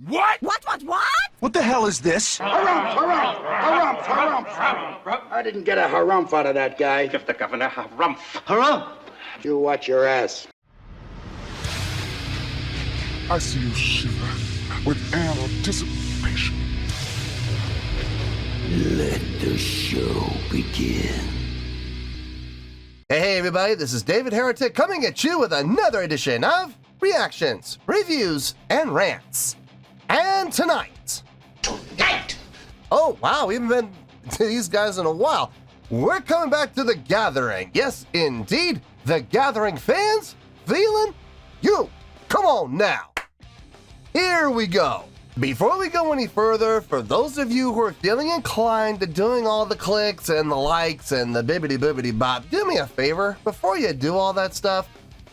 What? What? What the hell is this? Harumph. I didn't get a harumph out of that guy. Give the governor harumph. Harumph! You watch your ass. I see you shiver with anticipation. Let the show begin. Hey everybody, this is David Heretic coming at you with another edition of Reactions, Reviews, and Rants. And tonight... Oh wow, we haven't been to these guys in a while. We're coming back to The Gathering. Yes, indeed, The Gathering Fans Feeling You. Come on now. Here we go. Before we go any further, for those of you who are feeling inclined to doing all the clicks and the likes and the bibbity-boobity bop, do me a favor, before you do all that stuff,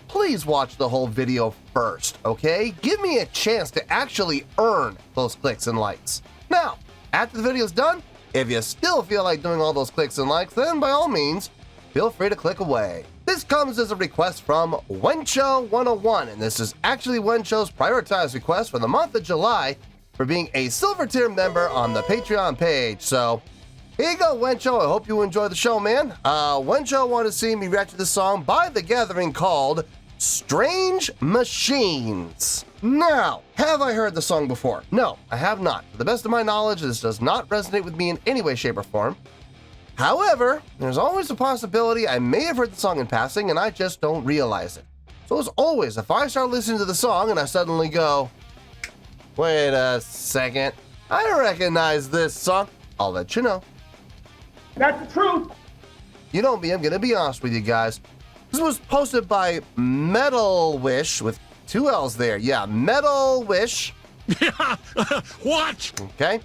please watch the whole video first, okay? Give me a chance to actually earn those clicks and likes. Now, after the video's done, if you still feel like doing all those clicks and likes, then by all means, feel free to click away. This comes as a request from Wencho101, and this is actually Wencho's prioritized request for the month of July for being a silver tier member on the Patreon page. So here you go, Wencho. I hope you enjoy the show, man. Wencho wanted to see me react to this song by The Gathering called Strange Machines. Now, have I heard the song before? No, I have not. To the best of my knowledge, this does not resonate with me in any way, shape, or form. However, there's always a possibility I may have heard the song in passing and I just don't realize it. So as always, if I start listening to the song and I suddenly go, wait a second, I recognize this song, I'll let you know. That's the truth. You know me, I'm gonna be honest with you guys. This was posted by Metal Wish with 2 L's there. Yeah, Metal Wish. What? Okay.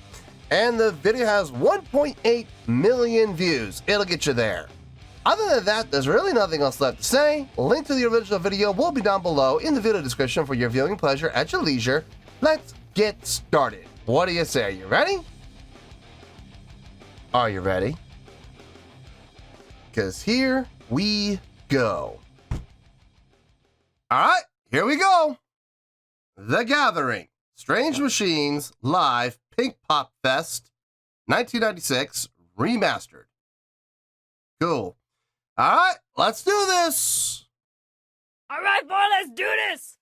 And the video has 1.8 million views. It'll get you there. Other than that, there's really nothing else left to say. Link to the original video will be down below in the video description for your viewing pleasure at your leisure. Let's get started. What do you say? Are you ready? Are you ready? Because here we go. All right, here we go. The Gathering, Strange Machines Live Pink Pop Fest 1996 Remastered. Cool. All right, let's do this. All right, boy, let's do this.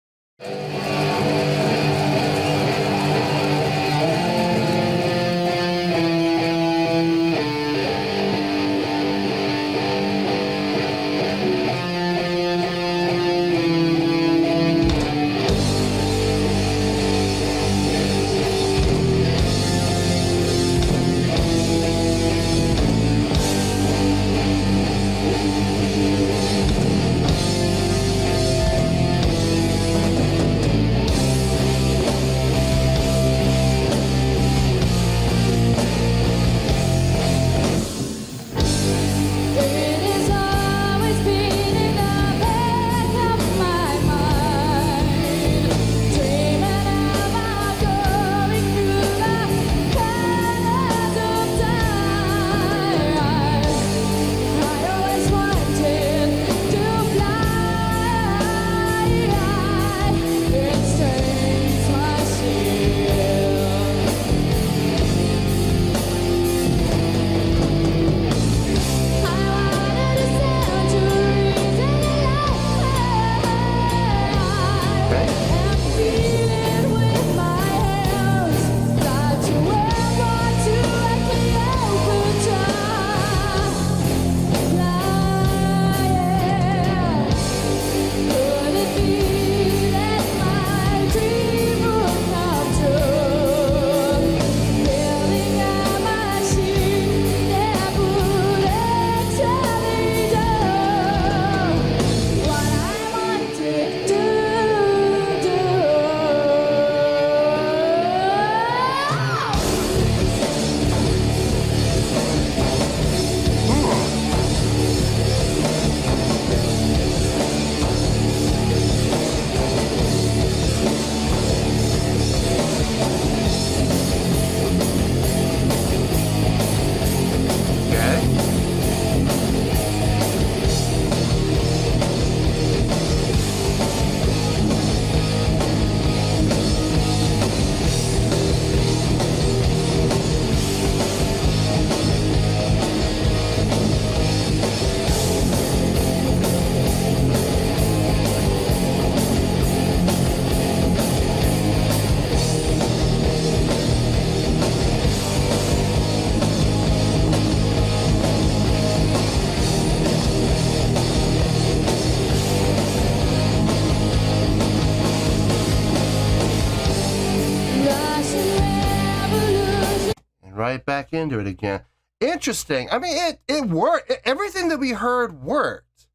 right back into it again. Interesting. I mean, it worked. Everything that we heard worked.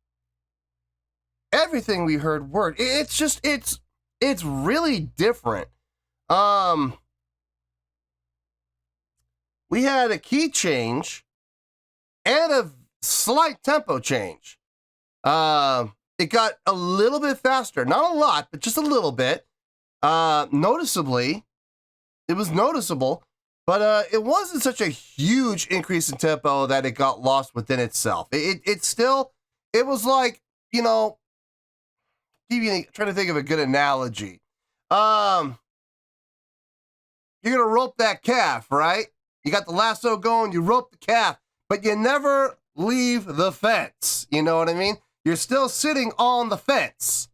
Everything we heard worked. It's just, it's really different. We had a key change and a slight tempo change. It got a little bit faster, not a lot, but just a little bit. Noticeably, it was noticeable, but it wasn't such a huge increase in tempo that it got lost within itself. It still, it was like, you know, trying to think of a good analogy. You're gonna rope that calf, right? You got the lasso going, you rope the calf, but you never leave the fence. You know what I mean? You're still sitting on the fence.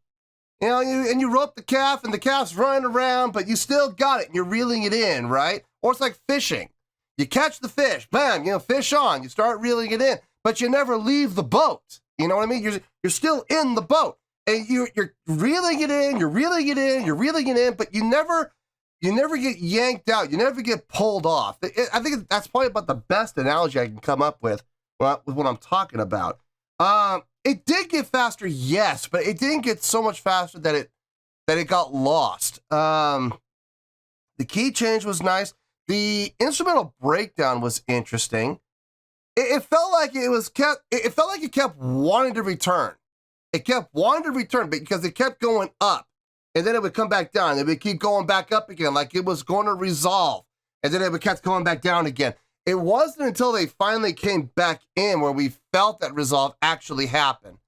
You know, you rope the calf and the calf's running around, but you still got it and you're reeling it in, right? Or it's like fishing. You catch the fish, bam, you know, fish on, you start reeling it in, but you never leave the boat. You know what I mean? You're still in the boat and you're reeling it in, you're reeling it in, you're reeling it in, but you never get yanked out. You never get pulled off. I think that's probably about the best analogy I can come up with what I'm talking about. It did get faster, yes, but it didn't get so much faster that it got lost. The key change was nice. The instrumental breakdown was interesting. It felt like it felt like it kept wanting to return. It kept wanting to return because it kept going up. And then it would come back down. It would keep going back up again, like it was going to resolve. And then it would keep going back down again. It wasn't until they finally came back in where we felt that resolve actually happen.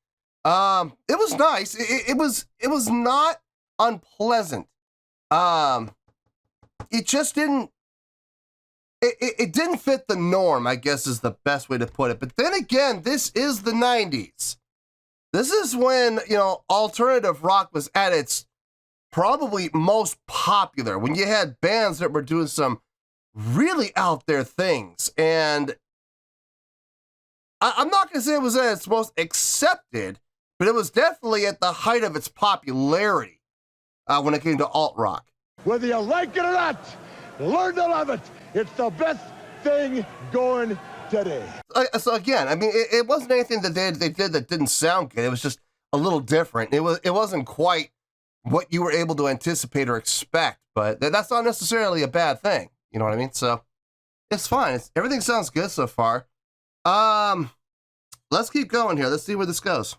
It was nice. It was not unpleasant. It just didn't. It didn't fit the norm, I guess is the best way to put it. But then again, this is the 90s. This is when, you know, alternative rock was at its probably most popular, when you had bands that were doing some really out there things. And I'm not going to say it was at its most accepted, but it was definitely at the height of its popularity when it came to alt rock. Whether you like it or not, learn to love it. It's the best thing going today. So again, I mean, it wasn't anything that they did that didn't sound good. It was just a little different. It wasn't quite what you were able to anticipate or expect, but that's not necessarily a bad thing. You know what I mean? So it's fine. Everything sounds good so far. Let's keep going here. Let's see where this goes.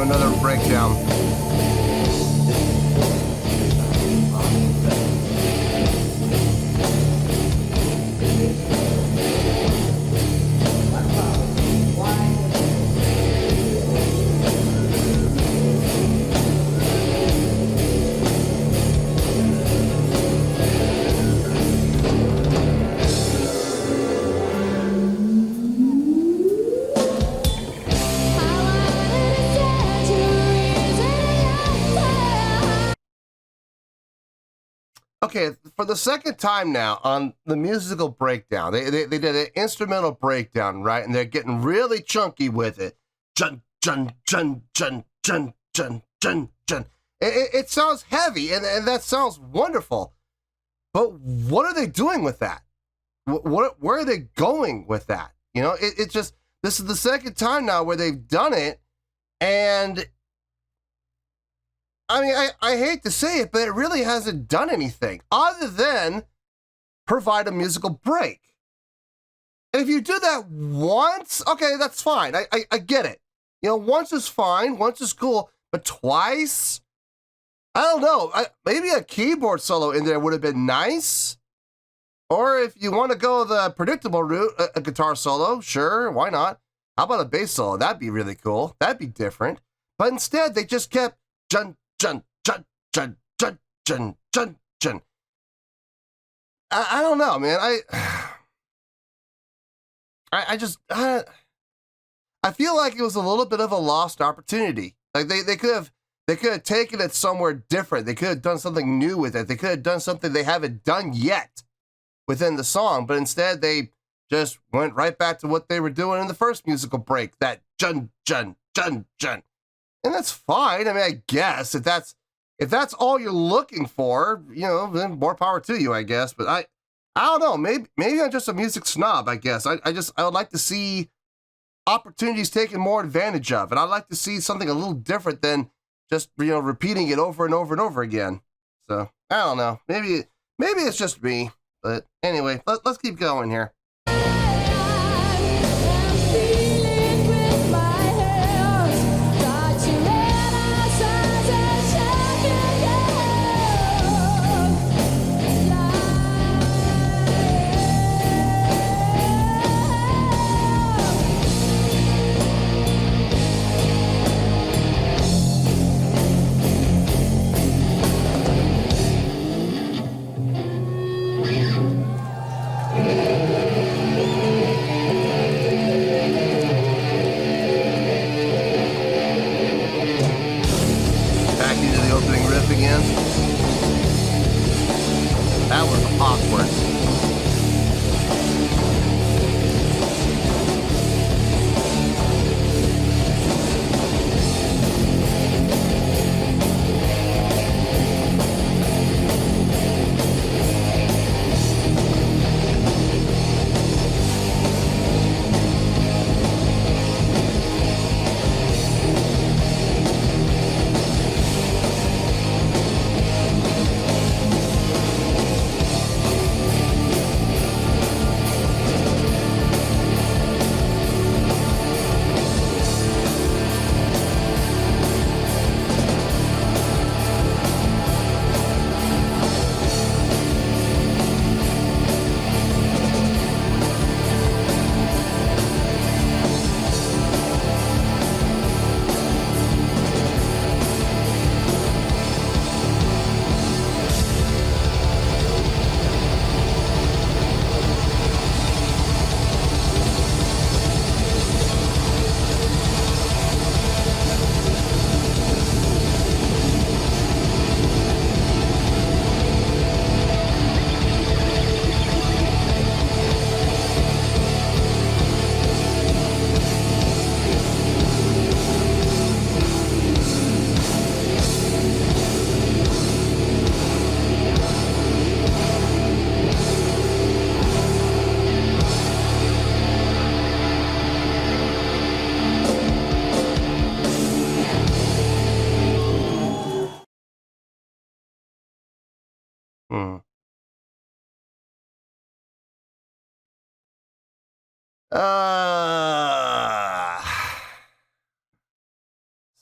Another breakdown. Okay, for the second time now on the musical breakdown, they did an instrumental breakdown, right? And they're getting really chunky with it. Jun, jun, jun, jun, jun, jun, jun, jun. It sounds heavy, and that sounds wonderful. But what are they doing with that? Where are they going with that? You know, it just, this is the second time now where they've done it, and I mean, I hate to say it, but it really hasn't done anything other than provide a musical break. And if you do that once, okay, that's fine. I get it. You know, once is fine, once is cool, but twice? I don't know. Maybe a keyboard solo in there would have been nice. Or if you want to go the predictable route, a guitar solo, sure, why not? How about a bass solo? That'd be really cool. That'd be different. But instead, they just kept jun, jun, jun, jun, jun, jun, jun, jun. I don't know, man. I feel like it was a little bit of a lost opportunity. Like they could have taken it somewhere different. They could have done something new with it. They could have done something they haven't done yet within the song, but instead they just went right back to what they were doing in the first musical break, that jun, jun, jun, jun. And that's fine. I mean, I guess if that's all you're looking for, you know, then more power to you, I guess. But I don't know. Maybe I'm just a music snob, I guess. I would like to see opportunities taken more advantage of. And I'd like to see something a little different than just, you know, repeating it over and over and over again. So I don't know. Maybe it's just me. But anyway, let's keep going here. Again. That was awkward.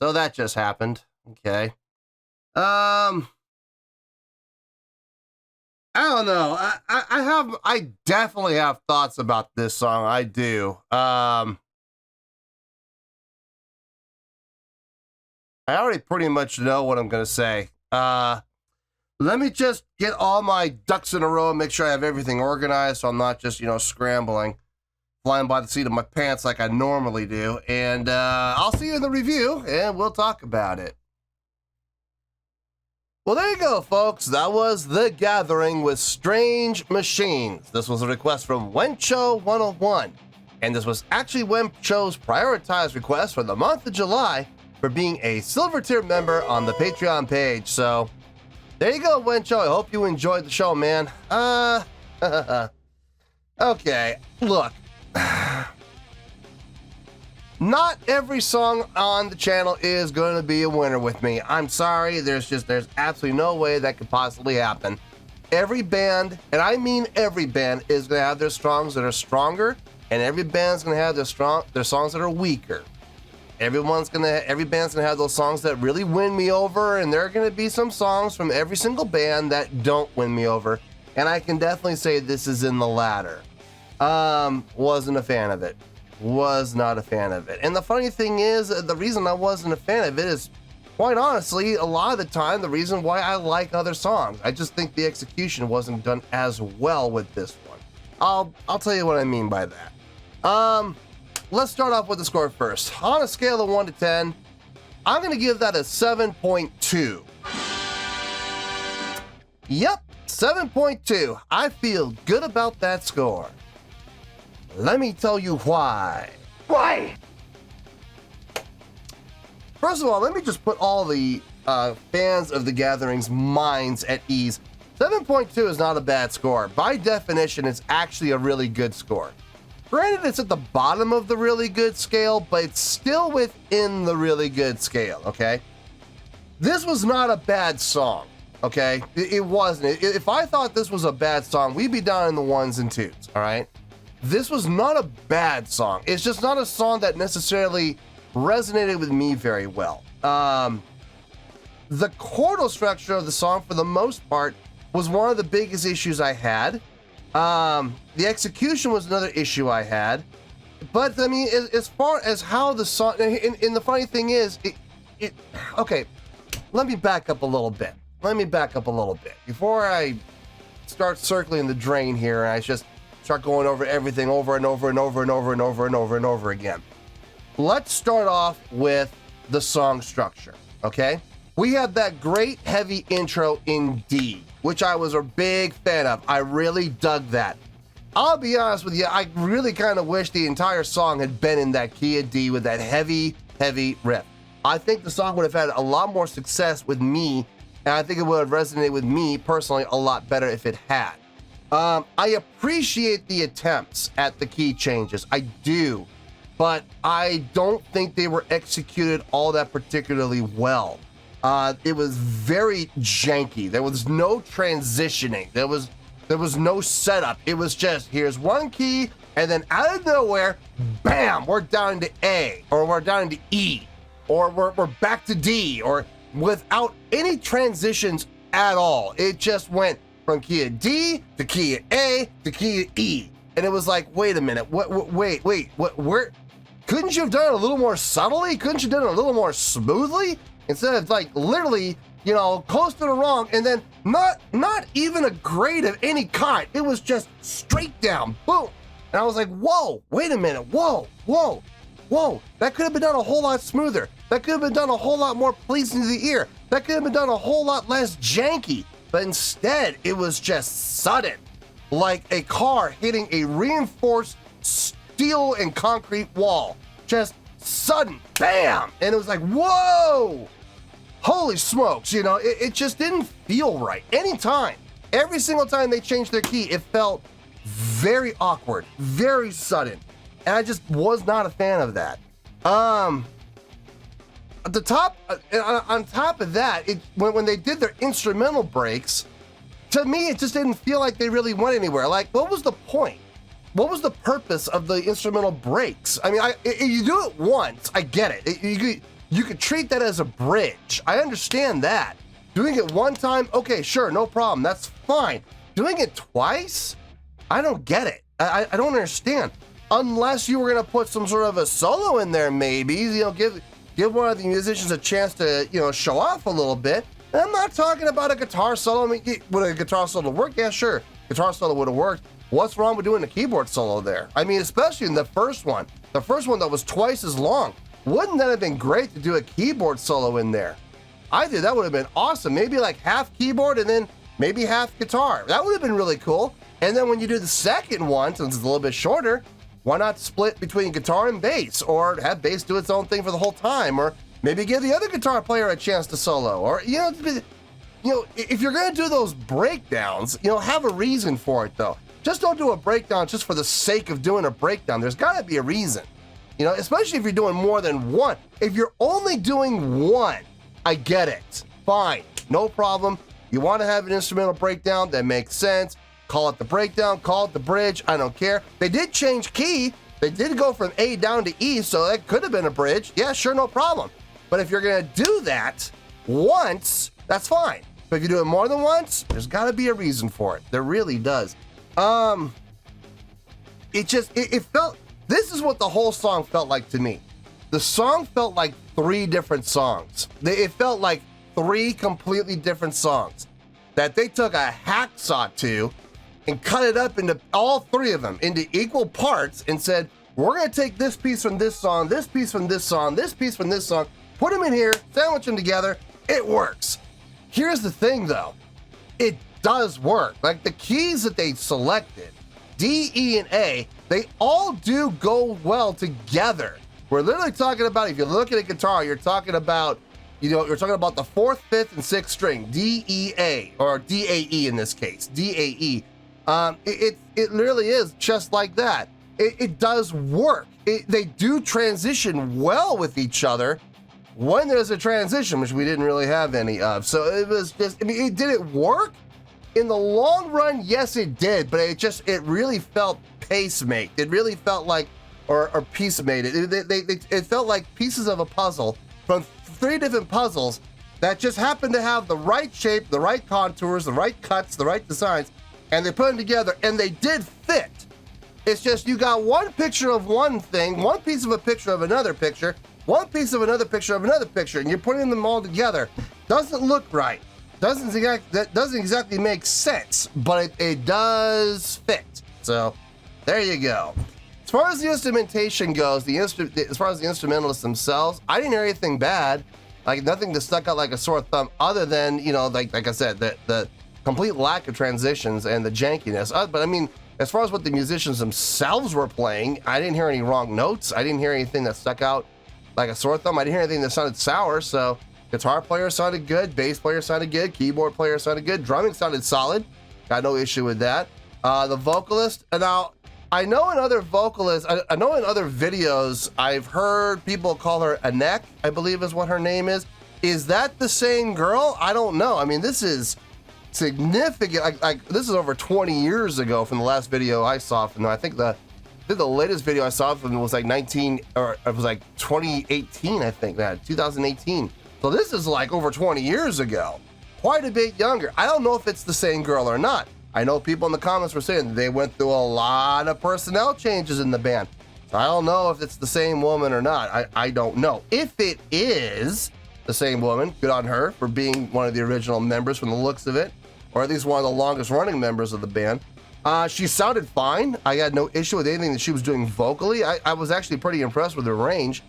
So that just happened. Okay. I don't know. I definitely have thoughts about this song. I do. I already pretty much know what I'm going to say. Let me just get all my ducks in a row and make sure I have everything organized so I'm not just, scrambling, flying by the seat of my pants like I normally do. And I'll see you in the review, and we'll talk about it. Well, there you go, folks. That was The Gathering with Strange Machines. This was a request from Wencho101. And this was actually Wencho's prioritized request for the month of July for being a silver tier member on the Patreon page. So there you go, Wencho. I hope you enjoyed the show, man. Okay, look. Not every song on the channel is going to be a winner with me. I'm sorry, there's absolutely no way that could possibly happen. Every band, and I mean every band, is going to have their songs that are stronger, and every band's going to have their songs that are weaker. every band's gonna have those songs that really win me over, and there are gonna be some songs from every single band that don't win me over. And I can definitely say this is in the latter. Wasn't a fan of it. Was not a fan of it. And the funny thing is, the reason I wasn't a fan of it is, quite honestly, a lot of the time, the reason why I like other songs. I just think the execution wasn't done as well with this one. I'll tell you what I mean by that. Let's start off with the score first. On a scale of 1 to 10, I'm gonna give that a 7.2. Yep, 7.2. I feel good about that score. Let me tell you why. Why? First of all, let me just put all the fans of the Gathering's minds at ease. 7.2 is not a bad score. By definition, it's actually a really good score. Granted, it's at the bottom of the really good scale, but it's still within the really good scale, okay? This was not a bad song, okay? It wasn't. If I thought this was a bad song, we'd be down in the 1s and 2s, all right? This was not a bad song. It's just not a song that necessarily resonated with me very well. The chordal structure of the song, for the most part, was one of the biggest issues I had. The execution was another issue I had. But, I mean, as far as how the song... And the funny thing is, okay, let me back up a little bit. Before I start circling the drain here and I just start going over everything over and over and over and over and over and over and over again. Let's start off with the song structure, okay? We had that great heavy intro in D, which I was a big fan of. I really dug that. I'll be honest with you, I really kind of wish the entire song had been in that key of D with that heavy, heavy riff. I think the song would have had a lot more success with me, and I think it would have resonated with me personally a lot better if it had. I appreciate the attempts at the key changes. I do. But I don't think they were executed all that particularly well. It was very janky. There was no transitioning. There was no setup. It was just, here's one key, and then out of nowhere, bam, we're down into A, or we're down into E, or we're back to D, or without any transitions at all. It just went from key of D to key of A to key of E. And it was like, wait a minute, wait, where? Couldn't you have done it a little more subtly? Couldn't you have done it a little more smoothly? Instead of like literally, you know, close to the wrong, and then not even a grade of any kind. It was just straight down, boom. And I was like, whoa, wait a minute, whoa. That could have been done a whole lot smoother. That could have been done a whole lot more pleasing to the ear. That could have been done a whole lot less janky. But instead, it was just sudden, like a car hitting a reinforced steel and concrete wall. Just sudden, bam! And it was like, whoa! Holy smokes, you know, it just didn't feel right. Anytime, every single time they changed their key, it felt very awkward, very sudden. And I just was not a fan of that. At the top, on top of that, when they did their instrumental breaks, to me, it just didn't feel like they really went anywhere. Like, what was the point? What was the purpose of the instrumental breaks? I mean, you do it once, I get it. You could treat that as a bridge. I understand that. Doing it one time, okay, sure, no problem, that's fine. Doing it twice? I don't get it. I don't understand. Unless you were gonna put some sort of a solo in there, maybe, you know, give one of the musicians a chance to, you know, show off a little bit. And I'm not talking about a guitar solo. I mean, would a guitar solo work? Yeah, sure. Guitar solo would have worked. What's wrong with doing a keyboard solo there? I mean, especially in the first one that was twice as long. Wouldn't that have been great to do a keyboard solo in there? I think that would have been awesome. Maybe like half keyboard and then maybe half guitar. That would have been really cool. And then when you do the second one, since it's a little bit shorter, why not split between guitar and bass, or have bass do its own thing for the whole time, or maybe give the other guitar player a chance to solo, or, you know, if you're gonna do those breakdowns, you know, have a reason for it though. Just don't do a breakdown just for the sake of doing a breakdown. There's gotta be a reason, you know, especially if you're doing more than one. If you're only doing one, I get it, fine, no problem. You wanna have an instrumental breakdown, that makes sense. Call it the breakdown, call it the bridge, I don't care. They did change key, They did go from A down to E, so that could have been a bridge. Yeah, sure, no problem. But if you're gonna do that once, that's fine. But if you do it more than once, there's gotta be a reason for it. There really does. It felt, this is what the whole song felt like to me. The song felt like 3 different songs. It felt like 3 completely different songs that they took a hacksaw to and cut it up into all 3 of them into equal parts and said, we're gonna take this piece from this song, this piece from this song, this piece from this song, put them in here, sandwich them together, it works. Here's the thing though, it does work. Like the keys that they selected, D, E, and A, they all do go well together. We're literally talking about, if you look at a guitar, you're talking about, you're talking about the 4th, 5th, and 6th string, D, E, A, or D, A, E in this case, D, A, E. It literally is just like that. It does work. They do transition well with each other when there's a transition, which we didn't really have any of. So it was just, did it work? In the long run, yes, it did, but it really felt pace-made. It really felt like, or piece-made. It felt like pieces of a puzzle from 3 different puzzles that just happened to have the right shape, the right contours, the right cuts, the right designs, and they put them together, and they did fit. It's just you got one picture of one thing, one piece of a picture of another picture, one piece of another picture of another picture, and you're putting them all together. Doesn't look right. That doesn't exactly make sense, but it does fit. So there you go. As far as the instrumentation goes, as far as the instrumentalists themselves, I didn't hear anything bad. Like nothing that stuck out like a sore thumb, other than like I said, the complete lack of transitions and the jankiness. But I mean, as far as what the musicians themselves were playing, I didn't hear any wrong notes. I didn't hear anything that stuck out like a sore thumb. I didn't hear anything that sounded sour. So guitar player sounded good, bass player sounded good, keyboard player sounded good, drumming sounded solid. Got no issue with that. The vocalist, now I know in other vocalists, I know in other videos, I've heard people call her Anek, I believe is what her name is. Is that the same girl? I don't know. I mean, this is significant. Like this is over 20 years ago from the last video I saw from them. I think the latest video I saw from them was like 2018, I think, 2018. So this is like over 20 years ago, quite a bit younger. I don't know if it's the same girl or not. I know people in the comments were saying they went through a lot of personnel changes in the band. So I don't know if it's the same woman or not. I don't know. If it is the same woman, good on her for being one of the original members from the looks of it, or at least one of the longest running members of the band. She sounded fine. I had no issue with anything that she was doing vocally. I was actually pretty impressed with her range,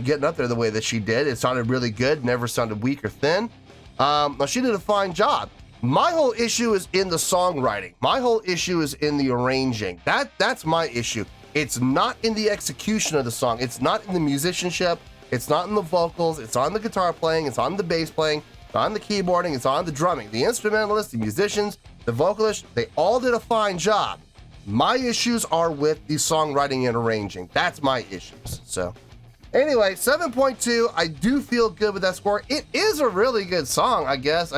getting up there the way that she did. It sounded really good, never sounded weak or thin. She did a fine job. My whole issue is in the songwriting. My whole issue is in the arranging. That's my issue. It's not in the execution of the song. It's not in the musicianship. It's not in the vocals. It's on the guitar playing. It's on the bass playing. It's on the keyboarding. It's on the drumming. The instrumentalists, the musicians, the vocalists, they all did a fine job. My issues are with the songwriting and arranging. That's my issues. So anyway, 7.2, I do feel good with that score. It is a really good song, I guess.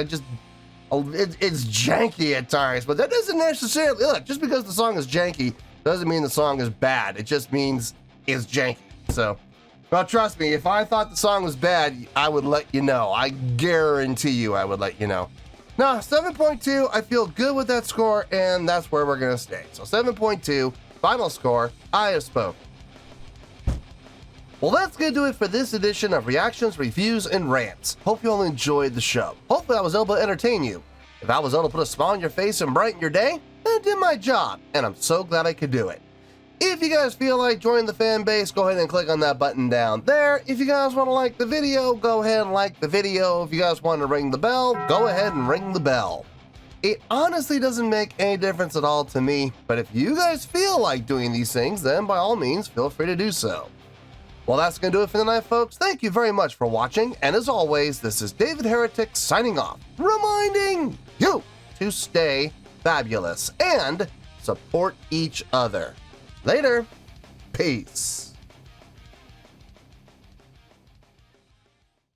It's janky at times, but that doesn't necessarily, look, just because the song is janky doesn't mean the song is bad. It just means it's janky. So, well, trust me, if I thought the song was bad, I would let you know. I guarantee you I would let you know. No, 7.2, I feel good with that score, and that's where we're going to stay. So 7.2, final score, I have spoken. Well, that's going to do it for this edition of Reactions, Reviews, and Rants. Hope you all enjoyed the show. Hopefully I was able to entertain you. If I was able to put a smile on your face and brighten your day, then I did my job, and I'm so glad I could do it. If you guys feel like joining the fan base, go ahead and click on that button down there. If you guys want to like the video, go ahead and like the video. If you guys want to ring the bell, go ahead and ring the bell. It honestly doesn't make any difference at all to me, but if you guys feel like doing these things, then by all means, feel free to do so. Well, that's going to do it for tonight, folks. Thank you very much for watching, and as always, this is David Heretic signing off, reminding you to stay fabulous and support each other. Later. Peace.